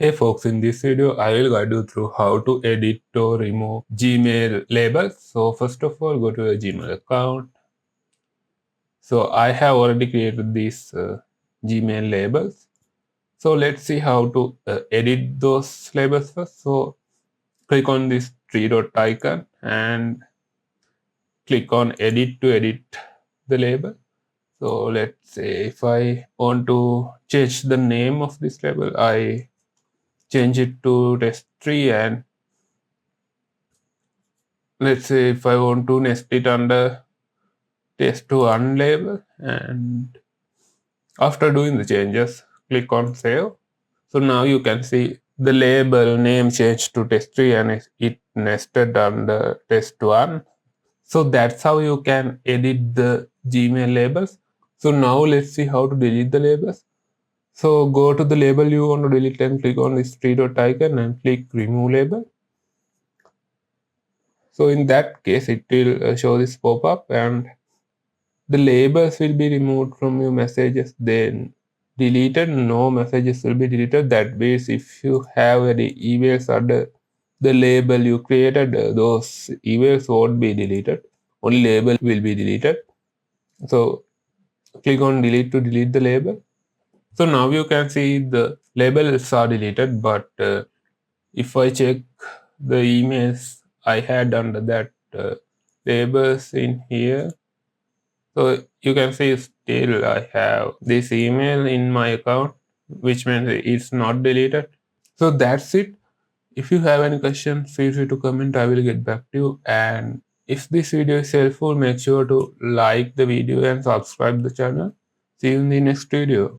Hey folks, in this video I will guide you through how to edit or remove Gmail labels. So first of all, go to your Gmail account. So I have already created these Gmail labels. So let's see how to edit those labels first. So click on this three dot icon and click on edit to edit the label. So let's say if I want to change the name of this label, I change it to test3, and let's say if I want to nest it under test1 label, and after doing the changes, click on save. So now you can see the label name changed to test3 and it nested under test1. So that's how you can edit the Gmail labels. So now let's see how to delete the labels. So go to the label you want to delete and click on this three dot icon and click remove label. So in that case, it will show this pop-up and the labels will be removed from your messages, then deleted. No messages will be deleted. That means if you have any emails under the label you created, those emails won't be deleted. Only label will be deleted. So click on delete to delete the label. So now you can see the labels are deleted, but if I check the emails I had under that labels in here, so you can see still I have this email in my account, which means it's not deleted. So that's it. If you have any questions, feel free to comment. I will get back to you. And if this video is helpful, make sure to like the video and subscribe the channel. See you in the next video.